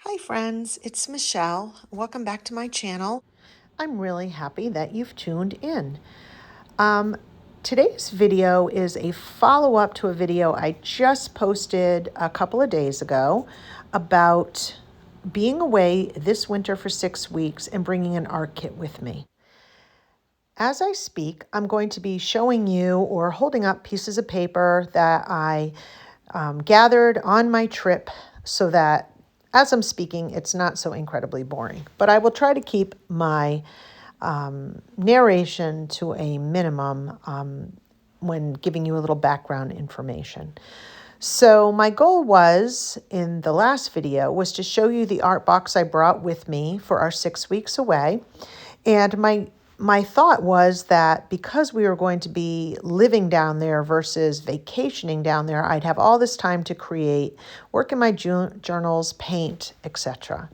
Hi friends, it's Michelle. Welcome back to my channel. I'm really happy that you've tuned in. Um, Today's video is a follow-up to a video I just posted a couple of days ago about being away this winter for 6 weeks and bringing an art kit with me. As I speak, I'm going to be showing you or holding up pieces of paper that I gathered on my trip so that as I'm speaking, it's not so incredibly boring. But I will try to keep my narration to a minimum when giving you a little background information. So my goal was, in the last video, was to show you the art box I brought with me for our 6 weeks away. And my thought was that because we were going to be living down there versus vacationing down there, I'd have all this time to create, work in my journals, paint, etc.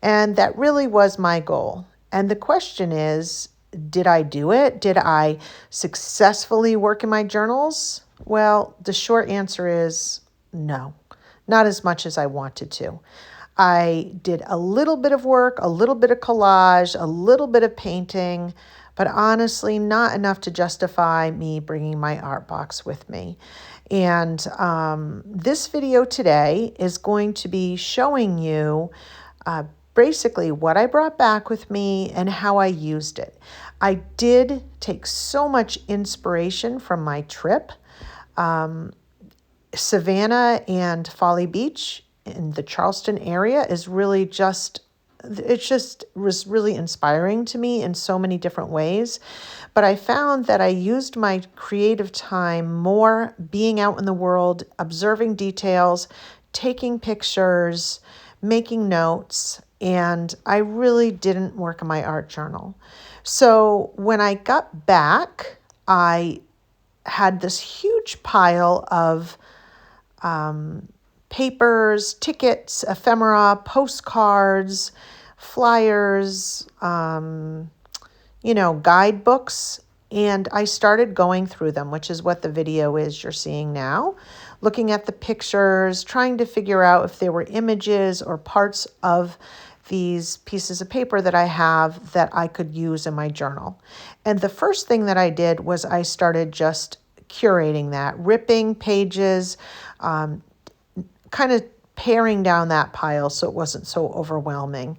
And that really was my goal. And the question is, did I do it? Did I successfully work in my journals? Well, the short answer is no, not as much as I wanted to. I did a little bit of work, a little bit of collage, a little bit of painting, but honestly, not enough to justify me bringing my art box with me. And this video today is going to be showing you basically what I brought back with me and how I used it. I did take so much inspiration from my trip. Savannah and Folly Beach in the Charleston area is really was really inspiring to me in so many different ways. But I found that I used my creative time more being out in the world, observing details, taking pictures, making notes, and I really didn't work on my art journal. So when I got back, I had this huge pile of papers, tickets, ephemera, postcards, flyers, guidebooks. And I started going through them, which is what the video is you're seeing now, looking at the pictures, trying to figure out if there were images or parts of these pieces of paper that I have that I could use in my journal. And the first thing that I did was I started just curating that, ripping pages, kind of paring down that pile so it wasn't so overwhelming.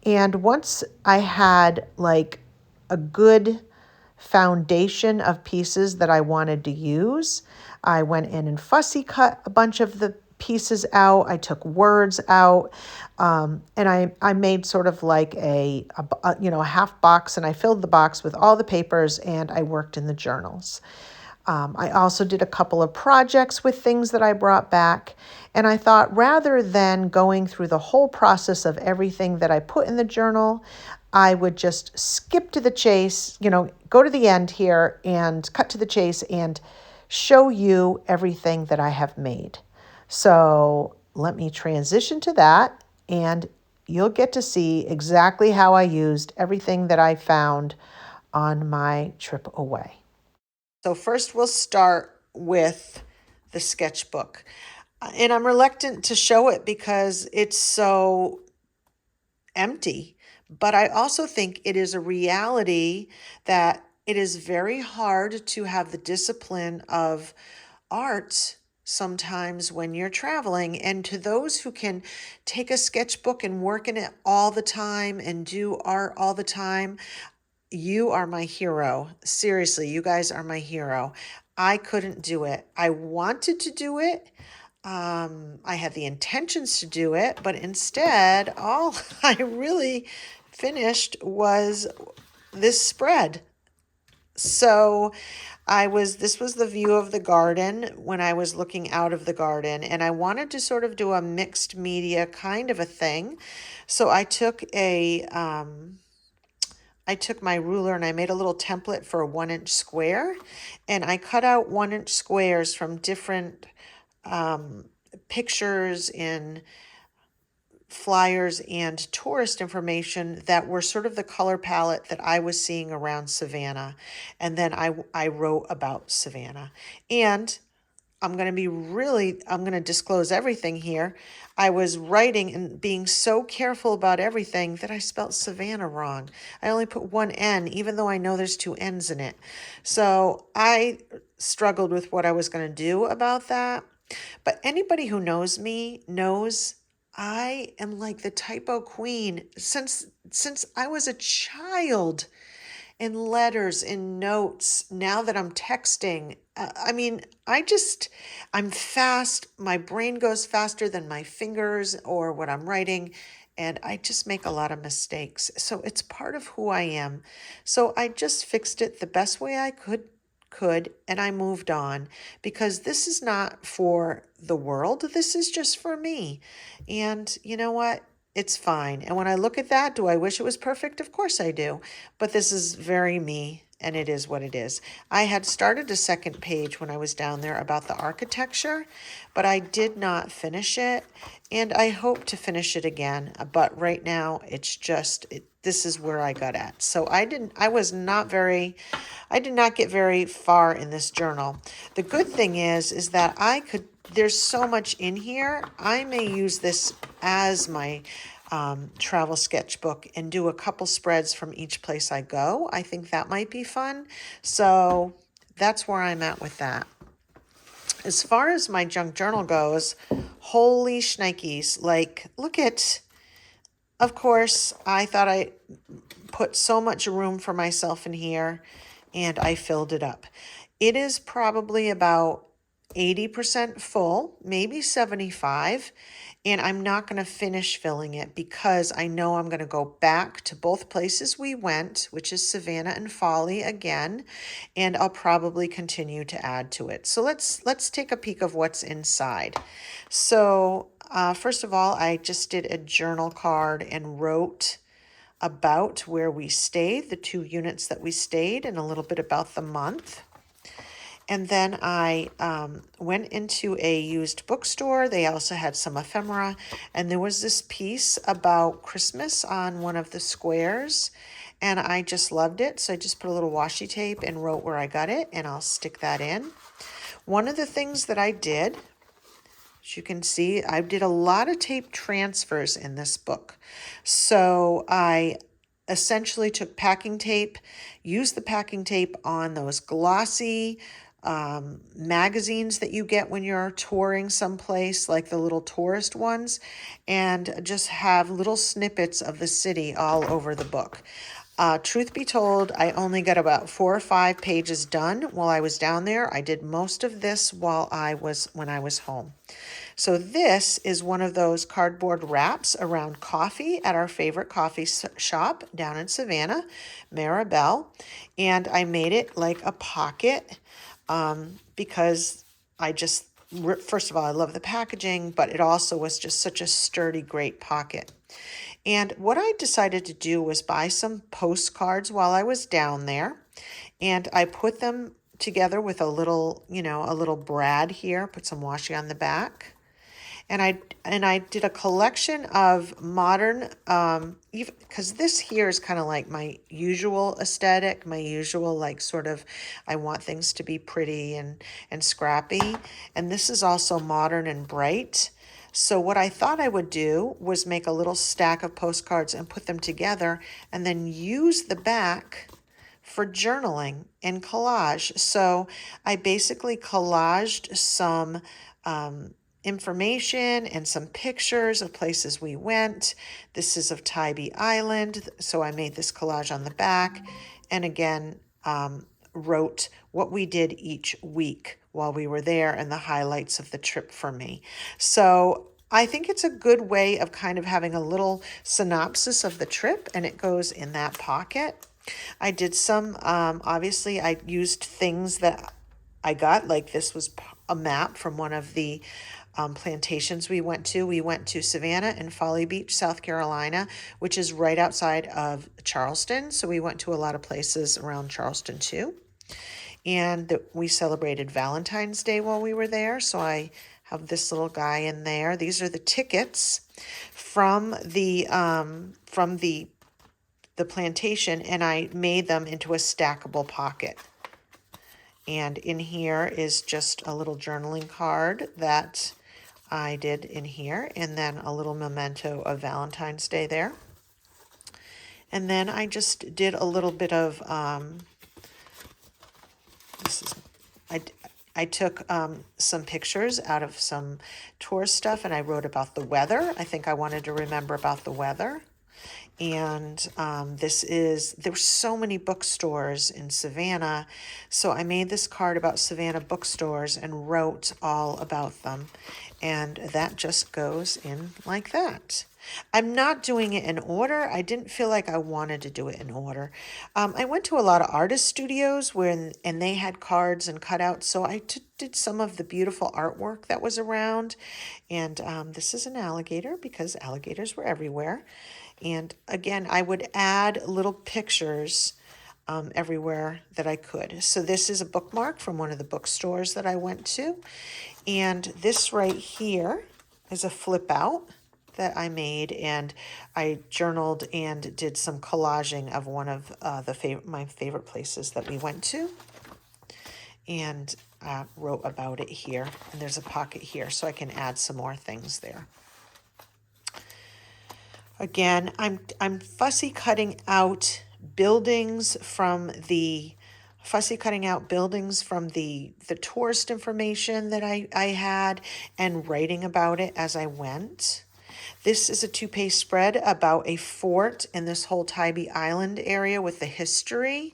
And once I had like a good foundation of pieces that I wanted to use, I went in and fussy cut a bunch of the pieces out. I took words out, and I made sort of like a half box, and I filled the box with all the papers, and I worked in the journals. I also did a couple of projects with things that I brought back, and I thought rather than going through the whole process of everything that I put in the journal, I would just skip to the chase, go to the end here and cut to the chase and show you everything that I have made. So let me transition to that, and you'll get to see exactly how I used everything that I found on my trip away. So first we'll start with the sketchbook. And I'm reluctant to show it because it's so empty. But I also think it is a reality that it is very hard to have the discipline of art sometimes when you're traveling. And to those who can take a sketchbook and work in it all the time and do art all the time, you are my hero. Seriously, you guys are my hero. I couldn't do it. I wanted to do it. I had the intentions to do it, but instead, all I really finished was this spread. So this was the view of the garden when I was looking out of the garden, and I wanted to sort of do a mixed media kind of a thing. So I took my ruler and I made a little template for a 1-inch square, and I cut out 1-inch squares from different pictures in flyers and tourist information that were sort of the color palette that I was seeing around Savannah. And then I wrote about Savannah. And I'm going to disclose everything here. I was writing and being so careful about everything that I spelt Savannah wrong. I only put one N, even though I know there's two N's in it. So I struggled with what I was going to do about that. But anybody who knows me knows I am like the typo queen since I was a child, in letters, in notes, now that I'm texting. I mean, I'm fast. My brain goes faster than my fingers or what I'm writing, and I just make a lot of mistakes. So it's part of who I am. So I just fixed it the best way I could, and I moved on, because this is not for the world. This is just for me. And you know what? It's fine. And when I look at that, do I wish it was perfect? Of course I do. But this is very me, and it is what it is. I had started a second page when I was down there about the architecture, but I did not finish it, and I hope to finish it again. But right now, it's just, this is where I got at. So I did not get very far in this journal. The good thing is that there's so much in here. I may use this as my travel sketchbook and do a couple spreads from each place I go. I think that might be fun. So that's where I'm at with that. As far as my junk journal goes, holy shnikes, like, of course, I thought I put so much room for myself in here, and I filled it up. It is probably about 80% full, maybe 75, and I'm not going to finish filling it because I know I'm going to go back to both places we went, which is Savannah and Folly again, and I'll probably continue to add to it. So let's take a peek of what's inside. So first of all, I just did a journal card and wrote about where we stayed, the 2 units that we stayed, and a little bit about the month. And then I went into a used bookstore. They also had some ephemera. And there was this piece about Christmas on one of the squares. And I just loved it. So I just put a little washi tape and wrote where I got it. And I'll stick that in. One of the things that I did, as you can see, I did a lot of tape transfers in this book. So I essentially took packing tape, used the packing tape on those glossy magazines that you get when you're touring someplace, like the little tourist ones, and just have little snippets of the city all over the book. Truth be told, I only got about 4 or 5 pages done while I was down there. I did most of this when I was home. So this is one of those cardboard wraps around coffee at our favorite coffee shop down in Savannah, Maribel, and I made it like a pocket because first of all, I love the packaging, but it also was just such a sturdy, great pocket. And what I decided to do was buy some postcards while I was down there, and I put them together with a little brad here, put some washi on the back. And I did a collection of modern, because this here is kind of like my usual aesthetic, my usual I want things to be pretty and scrappy. And this is also modern and bright. So what I thought I would do was make a little stack of postcards and put them together and then use the back for journaling and collage. So I basically collaged some information and some pictures of places we went. This is of Tybee Island, so I made this collage on the back, and again wrote what we did each week while we were there and the highlights of the trip for me. So I think it's a good way of kind of having a little synopsis of the trip, and it goes in that pocket. I did some, obviously I used things that I got, like this was a map from one of the plantations we went to. We went to Savannah and Folly Beach, South Carolina, which is right outside of Charleston. So we went to a lot of places around Charleston too. And we celebrated Valentine's Day while we were there. So I have this little guy in there. These are the tickets from the plantation, and I made them into a stackable pocket. And in here is just a little journaling card that I did in here, and then a little memento of Valentine's Day there. And then I just did a little bit of, I took some pictures out of some tour stuff, and I wrote about the weather. I think I wanted to remember about the weather. And there were so many bookstores in Savannah, so I made this card about Savannah bookstores and wrote all about them. And that just goes in like that. I'm not doing it in order. I didn't feel like I wanted to do it in order. I went to a lot of artist studios and they had cards and cutouts, so I did some of the beautiful artwork that was around. And this is an alligator because alligators were everywhere. And again, I would add little pictures everywhere that I could. So this is a bookmark from one of the bookstores that I went to. And this right here is a flip out that I made, and I journaled and did some collaging of one of my favorite places that we went to, and wrote about it here. And there's a pocket here, so I can add some more things there. Again, I'm fussy cutting out buildings from the tourist information that I had, and writing about it as I went. This is a 2-page spread about a fort in this whole Tybee Island area with the history.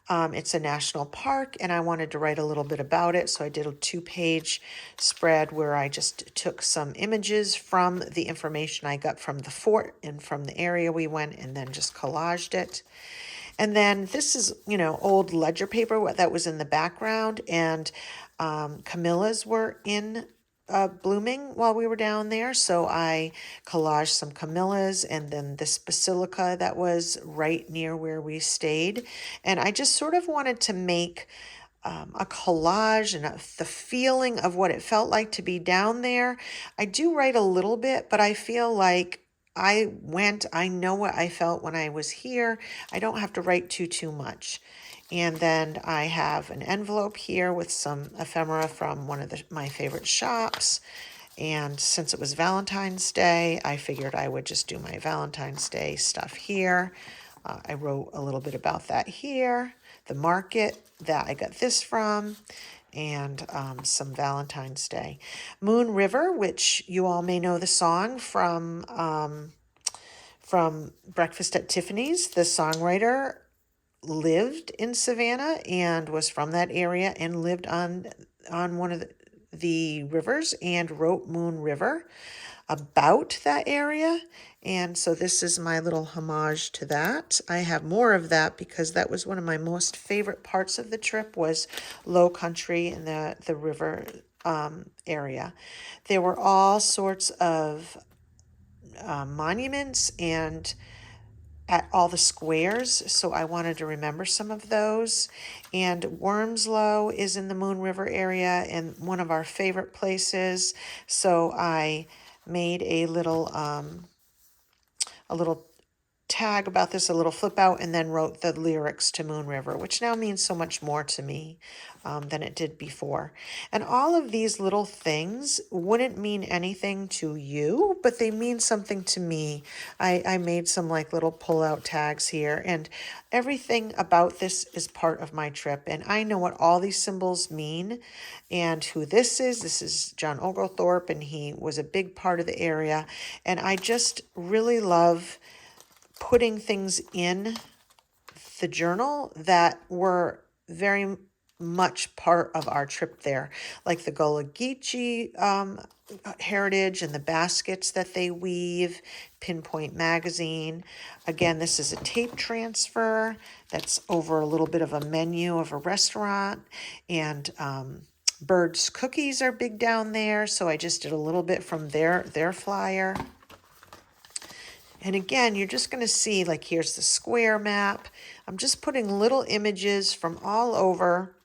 It's a national park, and I wanted to write a little bit about it, so I did a 2-page spread where I just took some images from the information I got from the fort and from the area we went, and then just collaged it. And then this is, old ledger paper that was in the background, and camellias were in blooming while we were down there, so I collaged some camellias, and then this basilica that was right near where we stayed. And I just sort of wanted to make a collage and the feeling of what it felt like to be down there. I do write a little bit, but I feel like I know what I felt when I was here. I don't have to write too much. And then I have an envelope here with some ephemera from one of my favorite shops. And since it was Valentine's Day, I figured I would just do my Valentine's Day stuff here. I wrote a little bit about that here, the market that I got this from, and some Valentine's Day. Moon River, which you all may know the song from Breakfast at Tiffany's. The songwriter lived in Savannah and was from that area and lived on one of the rivers and wrote Moon River about that area. And so this is my little homage to that. I have more of that because that was one of my most favorite parts of the trip, was low country and the river area. There were all sorts of monuments and at all the squares, so I wanted to remember some of those. And Wormslow is in the Moon River area and one of our favorite places, so I made a little tag about this, a little flip out, and then wrote the lyrics to Moon River, which now means so much more to me than it did before. And all of these little things wouldn't mean anything to you, but they mean something to me. I made some like little pull-out tags here, and everything about this is part of my trip, and I know what all these symbols mean and who this is. This is John Oglethorpe, and he was a big part of the area, and I just really love putting things in the journal that were very much part of our trip there, like the Gullah Geechee heritage and the baskets that they weave, Pinpoint Magazine. Again, this is a tape transfer that's over a little bit of a menu of a restaurant, and Bird's Cookies are big down there, so I just did a little bit from their flyer. And again, you're just going to see, like, here's the square map. I'm just putting little images from all over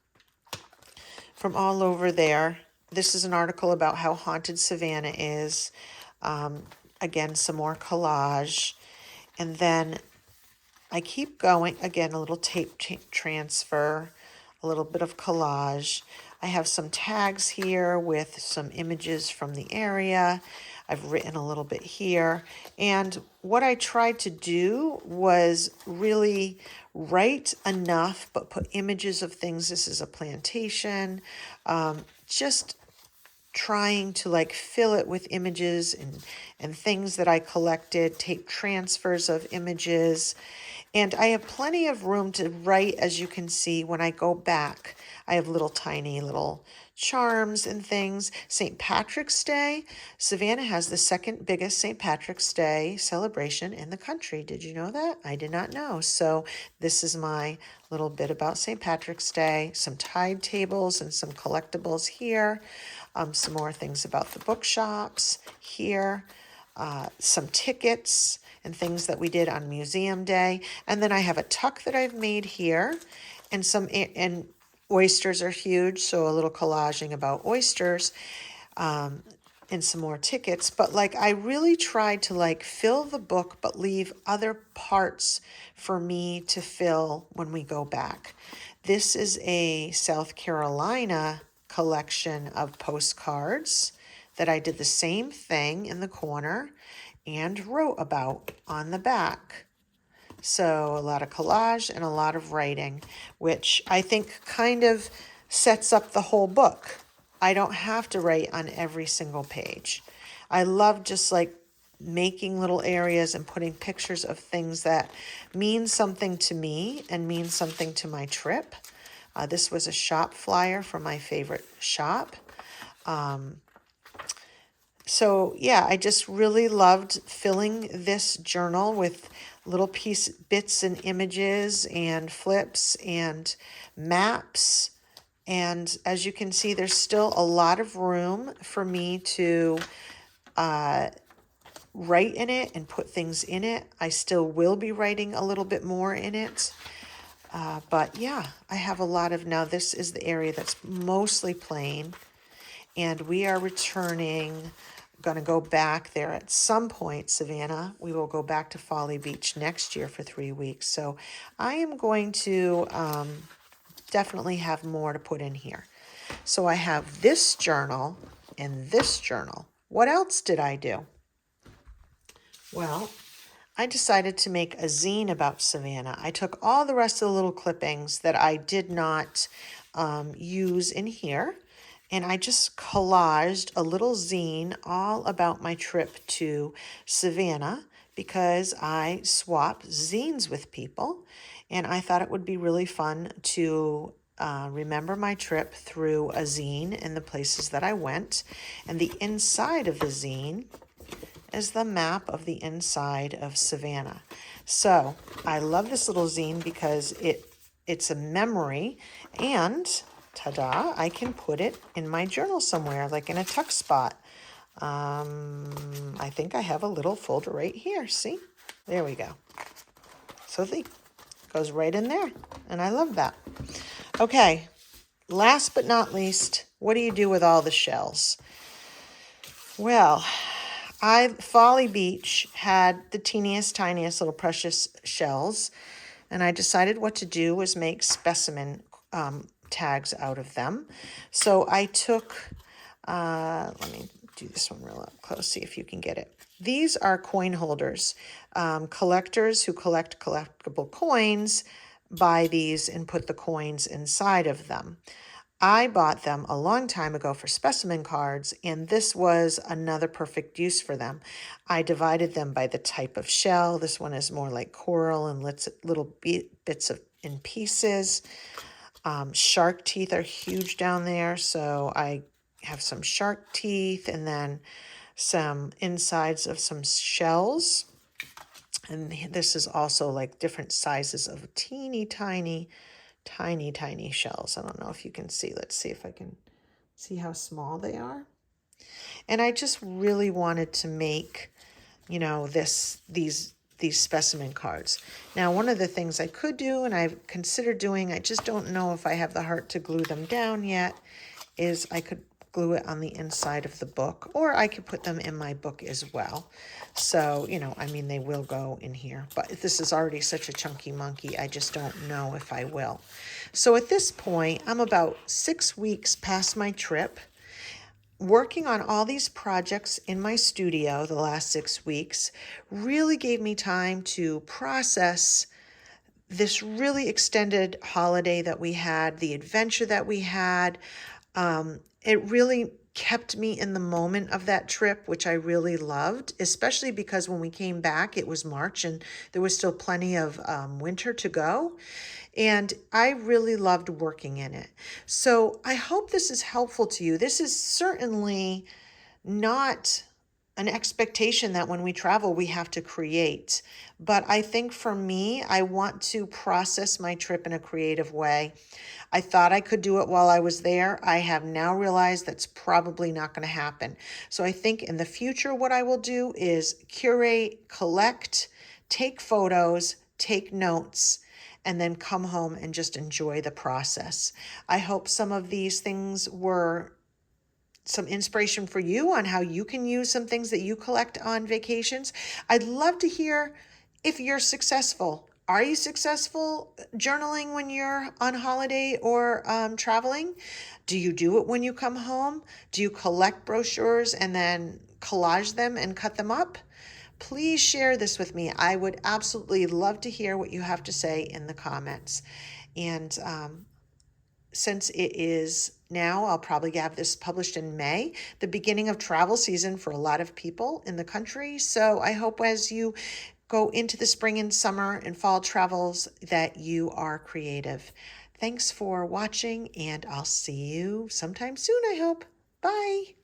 there. This is an article about how haunted Savannah is. Again, some more collage. And then I keep going. Again, a little tape transfer, a little bit of collage. I have some tags here with some images from the area. I've written a little bit here. And what I tried to do was really write enough, but put images of things. This is a plantation. Just trying to like fill it with images and things that I collected, tape transfers of images. And I have plenty of room to write, as you can see, when I go back. I have little tiny little charms and things. St. Patrick's Day. Savannah has the second biggest St. Patrick's Day celebration in the country. Did you know that? I did not know. So this is my little bit about St. Patrick's Day. Some tide tables and some collectibles here. Some more things about the bookshops here. Some tickets and things that we did on Museum Day. And then I have a tuck that I've made here, and and oysters are huge, so a little collaging about oysters, and some more tickets. But like, I really tried to like fill the book, but leave other parts for me to fill when we go back. This is a South Carolina collection of postcards that I did the same thing in the corner and wrote about on the back. So a lot of collage and a lot of writing, which I think kind of sets up the whole book. I don't have to write on every single page. I love just like making little areas and putting pictures of things that mean something to me and mean something to my trip. This was a shop flyer from my favorite shop. So yeah, I just really loved filling this journal with little bits and images and flips and maps. And as you can see, there's still a lot of room for me to write in it and put things in it. I still will be writing a little bit more in it. But yeah, I have a lot of, now this is the area that's mostly plain. And we are returning, going to go back there at some point, Savannah. We will go back to Folly Beach next year for 3 weeks. So I am going to definitely have more to put in here. So I have this journal and this journal. What else did I do? Well, I decided to make a zine about Savannah. I took all the rest of the little clippings that I did not use in here, and I just collaged a little zine all about my trip to Savannah, because I swap zines with people, and I thought it would be really fun to remember my trip through a zine and the places that I went. And the inside of the zine is the map of the inside of Savannah. So I love this little zine because it's a memory, and ta-da, I can put it in my journal somewhere, like in a tuck spot. I think I have a little folder right here. See? There we go. So it goes right in there, and I love that. Okay, last but not least, what do you do with all the shells? Well, Folly Beach had the teeniest, tiniest little precious shells, and I decided what to do was make specimen tags out of them. So I took, let me do this one real up close, see if you can get it. These are coin holders. Collectors who collect collectible coins buy these and put the coins inside of them. I bought them a long time ago for specimen cards, and this was another perfect use for them. I divided them by the type of shell. This one is more like coral and little bits in pieces. Shark teeth are huge down there, so I have some shark teeth and then some insides of some shells. And this is also like different sizes of teeny tiny shells. I don't know if you can see. Let's see if I can see how small they are. And I just really wanted to make, you know, these specimen cards. Now, one of the things I could do, and I've considered doing, I just don't know if I have the heart to glue them down yet, is I could glue it on the inside of the book, or I could put them in my book as well. So, you know, I mean, they will go in here, but this is already such a chunky monkey, I just don't know if I will. So at this point, I'm about 6 weeks past my trip, working on all these projects in my studio the last 6 weeks really gave me time to process this really extended holiday that we had, the adventure that we had. It really kept me in the moment of that trip, which I really loved, especially because when we came back, it was March and there was still plenty of winter to go. And I really loved working in it. So I hope this is helpful to you. This is certainly not an expectation that when we travel, we have to create. But I think for me, I want to process my trip in a creative way. I thought I could do it while I was there. I have now realized that's probably not going to happen. So I think in the future, what I will do is curate, collect, take photos, take notes, and then come home and just enjoy the process. I hope some of these things were some inspiration for you on how you can use some things that you collect on vacations. I'd love to hear if you're successful. Are you successful journaling when you're on holiday or traveling? Do you do it when you come home? Do you collect brochures and then collage them and cut them up? Please share this with me. I would absolutely love to hear what you have to say in the comments. And since it is now, I'll probably have this published in May, the beginning of travel season for a lot of people in the country. So I hope as you go into the spring and summer and fall travels that you are creative. Thanks for watching, and I'll see you sometime soon, I hope. Bye.